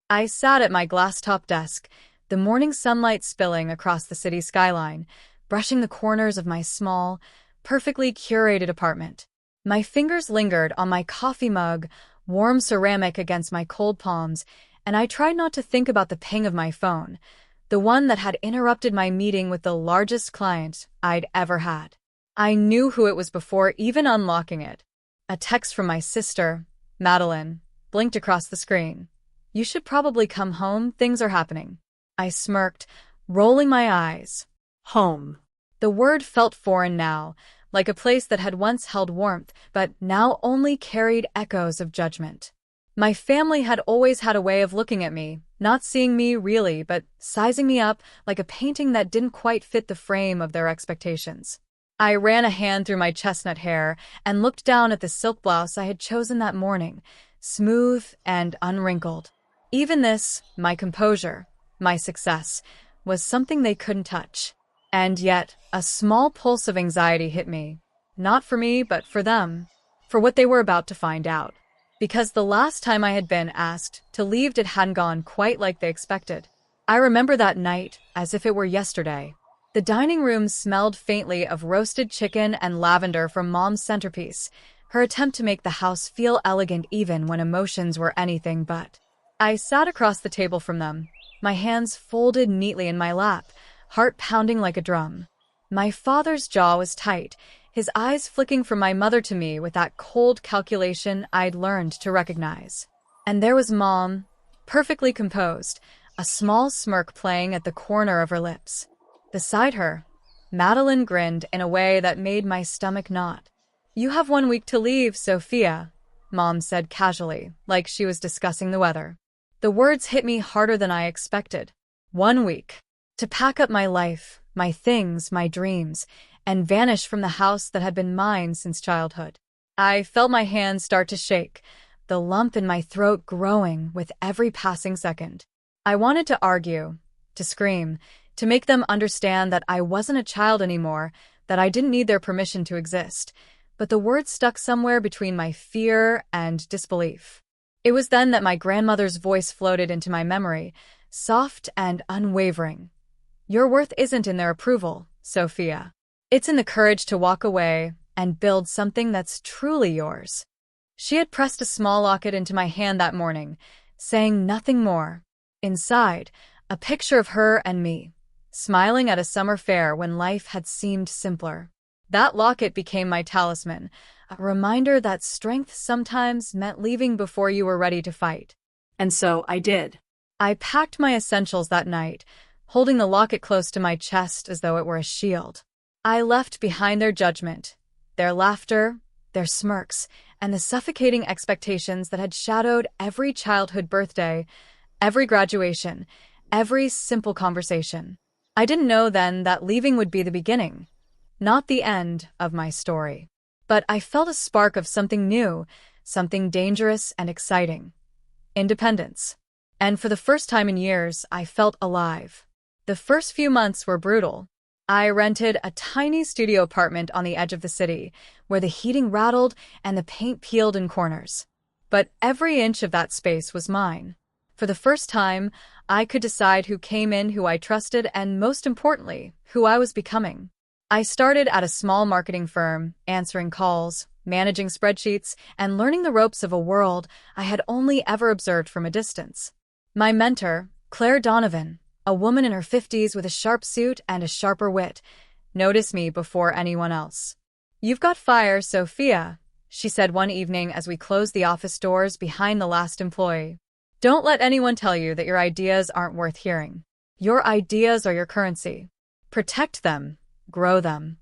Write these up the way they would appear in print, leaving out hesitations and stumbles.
I sat at my glass-top desk, the morning sunlight spilling across the city skyline, brushing the corners of my small, perfectly curated apartment. My fingers lingered on my coffee mug, warm ceramic against my cold palms, and I tried not to think about the ping of my phone, the one that had interrupted my meeting with the largest client I'd ever had. I knew who it was before even unlocking it. A text from my sister, Madeline, blinked across the screen. "You should probably come home, things are happening." I smirked, rolling my eyes. Home. The word felt foreign now, like a place that had once held warmth, but now only carried echoes of judgment. My family had always had a way of looking at me, not seeing me really, but sizing me up like a painting that didn't quite fit the frame of their expectations. I ran a hand through my chestnut hair and looked down at the silk blouse I had chosen that morning, smooth and unwrinkled. Even this, my composure, my success, was something they couldn't touch. And yet, a small pulse of anxiety hit me. Not for me, but for them. For what they were about to find out. Because the last time I had been asked to leave, it hadn't gone quite like they expected. I remember that night as if it were yesterday. The dining room smelled faintly of roasted chicken and lavender from Mom's centerpiece, her attempt to make the house feel elegant even when emotions were anything but. I sat across the table from them, my hands folded neatly in my lap, heart pounding like a drum. My father's jaw was tight, his eyes flicking from my mother to me with that cold calculation I'd learned to recognize. And there was Mom, perfectly composed, a small smirk playing at the corner of her lips. Beside her, Madeline grinned in a way that made my stomach knot. "You have 1 week to leave, Sophia," Mom said casually, like she was discussing the weather. The words hit me harder than I expected. 1 week. To pack up my life, my things, my dreams, and vanish from the house that had been mine since childhood. I felt my hands start to shake, the lump in my throat growing with every passing second. I wanted to argue, to scream, to make them understand that I wasn't a child anymore, that I didn't need their permission to exist, but the words stuck somewhere between my fear and disbelief. It was then that my grandmother's voice floated into my memory, soft and unwavering. "Your worth isn't in their approval, Sophia. It's in the courage to walk away and build something that's truly yours." She had pressed a small locket into my hand that morning, saying nothing more. Inside, a picture of her and me, smiling at a summer fair when life had seemed simpler. That locket became my talisman, a reminder that strength sometimes meant leaving before you were ready to fight. And so I did. I packed my essentials that night, holding the locket close to my chest as though it were a shield. I left behind their judgment, their laughter, their smirks, and the suffocating expectations that had shadowed every childhood birthday, every graduation, every simple conversation. I didn't know then that leaving would be the beginning, not the end of my story. But I felt a spark of something new, something dangerous and exciting. Independence. And for the first time in years, I felt alive. The first few months were brutal. I rented a tiny studio apartment on the edge of the city, where the heating rattled and the paint peeled in corners. But every inch of that space was mine. For the first time, I could decide who came in, who I trusted, and most importantly, who I was becoming. I started at a small marketing firm, answering calls, managing spreadsheets, and learning the ropes of a world I had only ever observed from a distance. My mentor, Claire Donovan, a woman in her 50s with a sharp suit and a sharper wit, noticed me before anyone else. "You've got fire, Sophia," she said one evening as we closed the office doors behind the last employee. "Don't let anyone tell you that your ideas aren't worth hearing. Your ideas are your currency. Protect them. Grow them."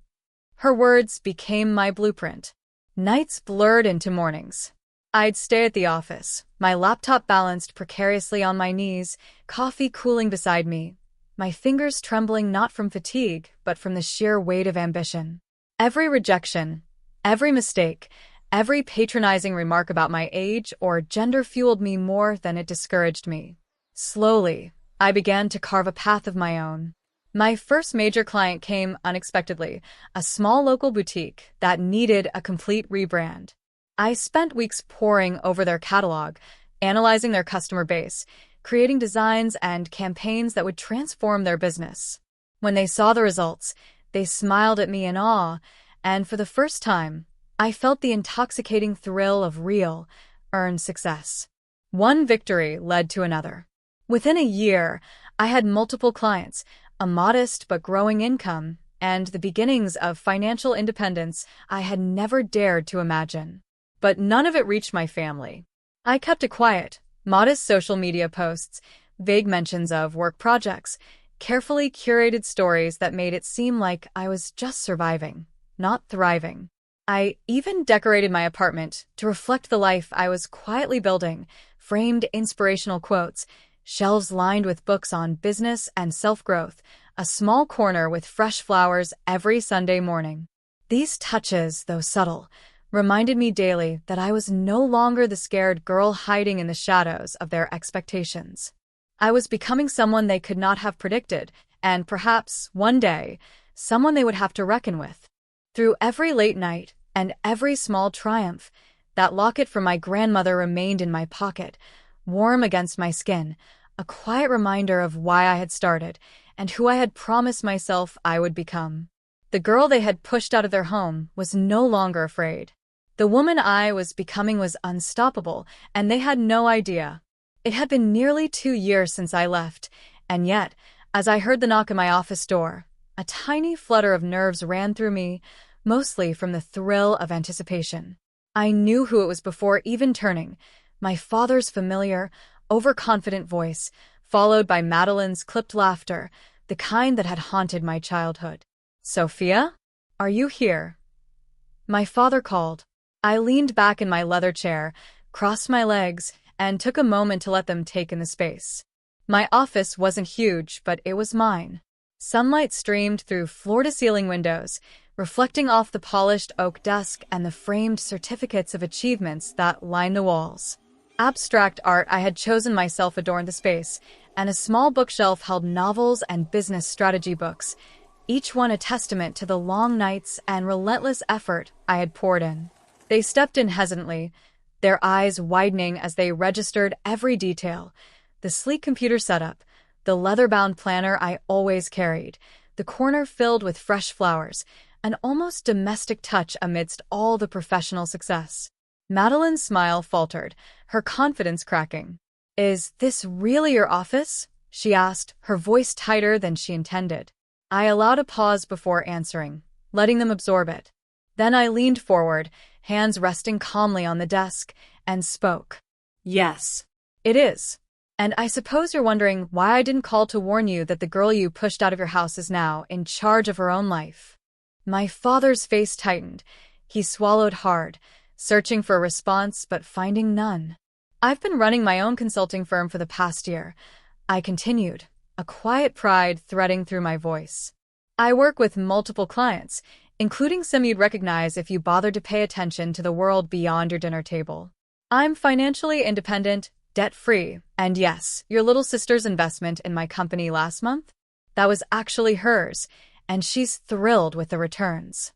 Her words became my blueprint. Nights blurred into mornings. I'd stay at the office, my laptop balanced precariously on my knees, coffee cooling beside me, my fingers trembling not from fatigue, but from the sheer weight of ambition. Every rejection, every mistake, every patronizing remark about my age or gender fueled me more than it discouraged me. Slowly, I began to carve a path of my own. My first major client came unexpectedly, a small local boutique that needed a complete rebrand. I spent weeks poring over their catalog, analyzing their customer base, creating designs and campaigns that would transform their business. When they saw the results, they smiled at me in awe, and for the first time, I felt the intoxicating thrill of real, earned success. One victory led to another. Within a year, I had multiple clients, a modest but growing income, and the beginnings of financial independence I had never dared to imagine. But none of it reached my family. I kept it quiet, modest social media posts, vague mentions of work projects, carefully curated stories that made it seem like I was just surviving, not thriving. I even decorated my apartment to reflect the life I was quietly building, framed inspirational quotes, shelves lined with books on business and self-growth, a small corner with fresh flowers every Sunday morning. These touches, though subtle, reminded me daily that I was no longer the scared girl hiding in the shadows of their expectations. I was becoming someone they could not have predicted, and perhaps, one day, someone they would have to reckon with. Through every late night and every small triumph, that locket from my grandmother remained in my pocket, warm against my skin, a quiet reminder of why I had started and who I had promised myself I would become. The girl they had pushed out of their home was no longer afraid. The woman I was becoming was unstoppable, and they had no idea. It had been nearly 2 years since I left, and yet, as I heard the knock at my office door, a tiny flutter of nerves ran through me, mostly from the thrill of anticipation. I knew who it was before even turning, my father's familiar, overconfident voice, followed by Madeline's clipped laughter, the kind that had haunted my childhood. "Sophia? Are you here?" My father called. I leaned back in my leather chair, crossed my legs, and took a moment to let them take in the space. My office wasn't huge, but it was mine. Sunlight streamed through floor-to-ceiling windows, reflecting off the polished oak desk and the framed certificates of achievements that lined the walls. Abstract art I had chosen myself adorned the space, and a small bookshelf held novels and business strategy books, each one a testament to the long nights and relentless effort I had poured in. They stepped in hesitantly, their eyes widening as they registered every detail: the sleek computer setup, the leather-bound planner I always carried, the corner filled with fresh flowers, an almost domestic touch amidst all the professional success. Madeline's smile faltered, her confidence cracking. "Is this really your office?" she asked, her voice tighter than she intended. I allowed a pause before answering, letting them absorb it. Then I leaned forward, hands resting calmly on the desk, and spoke. "Yes, it is. And I suppose you're wondering why I didn't call to warn you that the girl you pushed out of your house is now in charge of her own life." My father's face tightened. He swallowed hard, searching for a response but finding none. "I've been running my own consulting firm for the past year," I continued, a quiet pride threading through my voice. "I work with multiple clients, including some you'd recognize if you bothered to pay attention to the world beyond your dinner table. I'm financially independent, debt-free, and yes, your little sister's investment in my company last month? That was actually hers, and she's thrilled with the returns."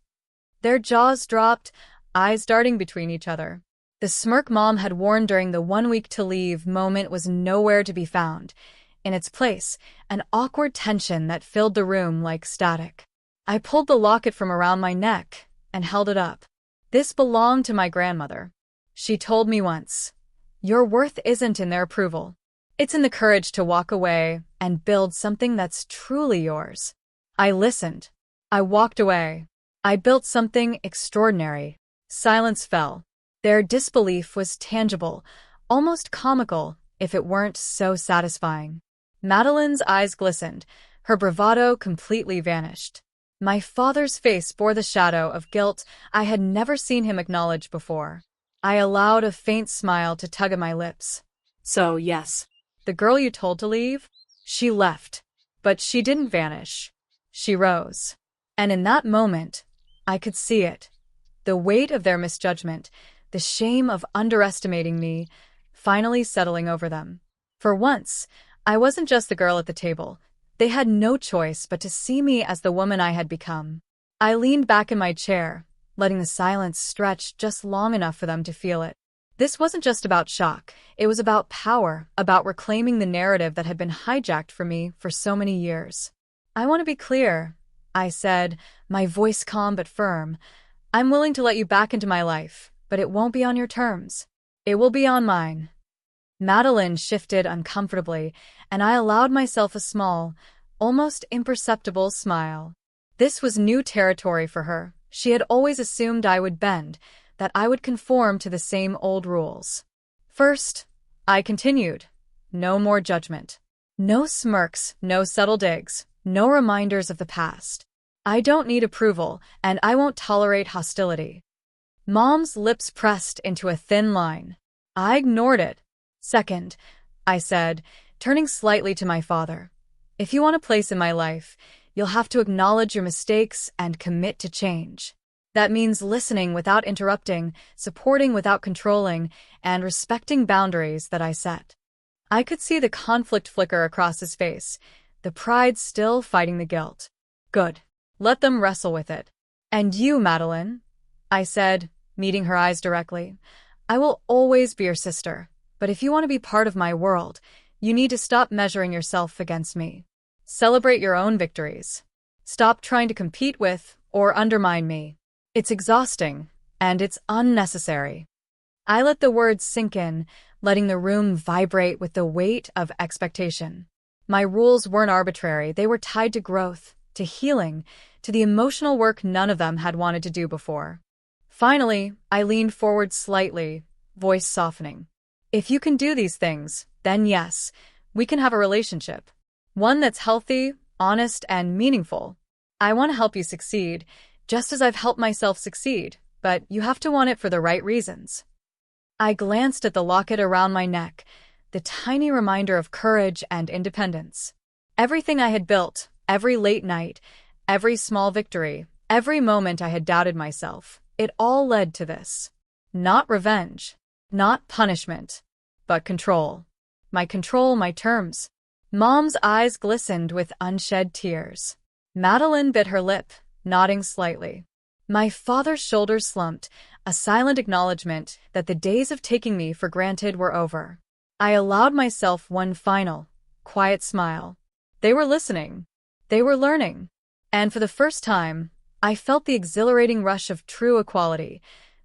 Their jaws dropped, eyes darting between each other. The smirk Mom had worn during the 1 week-to-leave moment was nowhere to be found. In its place, an awkward tension that filled the room like static. I pulled the locket from around my neck and held it up. "This belonged to my grandmother. She told me once, 'Your worth isn't in their approval. It's in the courage to walk away and build something that's truly yours.'" I listened. I walked away. I built something extraordinary. Silence fell. Their disbelief was tangible, almost comical, if it weren't so satisfying. Madeline's eyes glistened, her bravado completely vanished. My father's face bore the shadow of guilt I had never seen him acknowledge before. I allowed a faint smile to tug at my lips. "So, yes, the girl you told to leave? She left, but she didn't vanish. She rose." And in that moment, I could see it. The weight of their misjudgment, the shame of underestimating me, finally settling over them. For once, I wasn't just the girl at the table. They had no choice but to see me as the woman I had become. I leaned back in my chair, letting the silence stretch just long enough for them to feel it. This wasn't just about shock. It was about power, about reclaiming the narrative that had been hijacked from me for so many years. "I want to be clear," I said, my voice calm but firm. "I'm willing to let you back into my life, but it won't be on your terms. It will be on mine." Madeline shifted uncomfortably, and I allowed myself a small, almost imperceptible smile. This was new territory for her. She had always assumed I would bend, that I would conform to the same old rules. "First," I continued, "no more judgment. No smirks, no subtle digs, no reminders of the past. I don't need approval, and I won't tolerate hostility." Mom's lips pressed into a thin line. I ignored it. "Second," I said, turning slightly to my father, "if you want a place in my life, you'll have to acknowledge your mistakes and commit to change. That means listening without interrupting, supporting without controlling, and respecting boundaries that I set." I could see the conflict flicker across his face, the pride still fighting the guilt. "Good. Let them wrestle with it. And you, Madeline," I said, meeting her eyes directly, "I will always be your sister. But if you want to be part of my world, you need to stop measuring yourself against me. Celebrate your own victories. Stop trying to compete with or undermine me. It's exhausting, and it's unnecessary." I let the words sink in, letting the room vibrate with the weight of expectation. My rules weren't arbitrary. They were tied to growth, to healing, to the emotional work none of them had wanted to do before. Finally, I leaned forward slightly, voice softening. "If you can do these things, then yes, we can have a relationship. One that's healthy, honest, and meaningful. I want to help you succeed, just as I've helped myself succeed, but you have to want it for the right reasons." I glanced at the locket around my neck, the tiny reminder of courage and independence. Everything I had built, every late night, every small victory, every moment I had doubted myself, it all led to this. Not revenge, not punishment, but control. My control, my terms. Mom's eyes glistened with unshed tears. Madeline bit her lip, nodding slightly. My father's shoulders slumped, a silent acknowledgement that the days of taking me for granted were over. I allowed myself one final, quiet smile. They were listening. They were learning. And for the first time, I felt the exhilarating rush of true equality,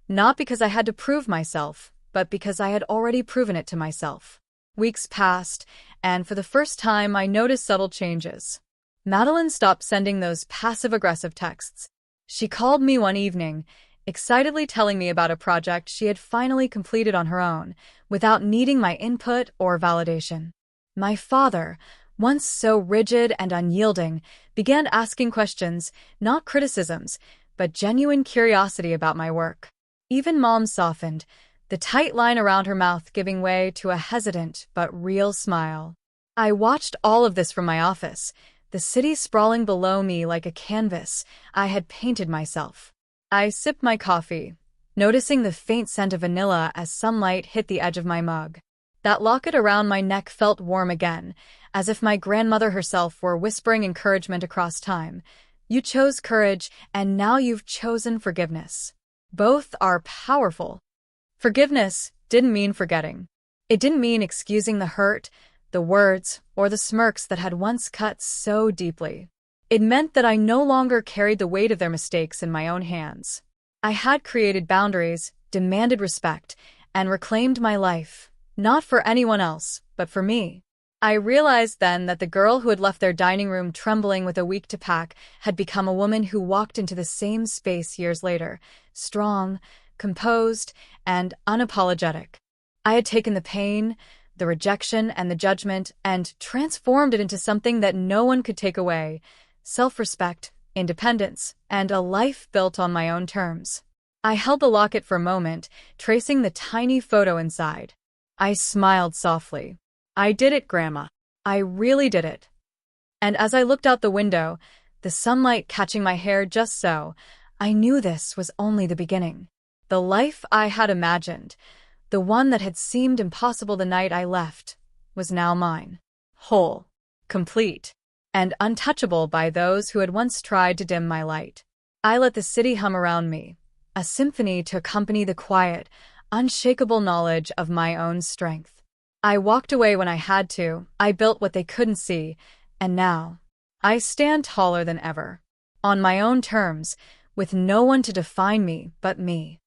not because I had to prove myself, but because I had already proven it to myself. Weeks passed, and for the first time I noticed subtle changes. Madeline stopped sending those passive-aggressive texts. She called me one evening, excitedly telling me about a project she had finally completed on her own, without needing my input or validation. My father, once so rigid and unyielding, began asking questions, not criticisms, but genuine curiosity about my work. Even Mom softened, the tight line around her mouth giving way to a hesitant but real smile. I watched all of this from my office, the city sprawling below me like a canvas I had painted myself. I sipped my coffee, noticing the faint scent of vanilla as sunlight hit the edge of my mug. That locket around my neck felt warm again, as if my grandmother herself were whispering encouragement across time. "You chose courage, and now you've chosen forgiveness. Both are powerful." Forgiveness didn't mean forgetting. It didn't mean excusing the hurt, the words, or the smirks that had once cut so deeply. It meant that I no longer carried the weight of their mistakes in my own hands. I had created boundaries, demanded respect, and reclaimed my life, not for anyone else, but for me. I realized then that the girl who had left their dining room trembling with a week to pack had become a woman who walked into the same space years later, strong, composed, and unapologetic. I had taken the pain, the rejection, and the judgment, and transformed it into something that no one could take away: self-respect, independence, and a life built on my own terms. I held the locket for a moment, tracing the tiny photo inside. I smiled softly. "I did it, Grandma. I really did it." And as I looked out the window, the sunlight catching my hair just so, I knew this was only the beginning. The life I had imagined, the one that had seemed impossible the night I left, was now mine. Whole, complete, and untouchable by those who had once tried to dim my light. I let the city hum around me, a symphony to accompany the quiet, unshakable knowledge of my own strength. I walked away when I had to, I built what they couldn't see, and now I stand taller than ever. On my own terms, with no one to define me but me.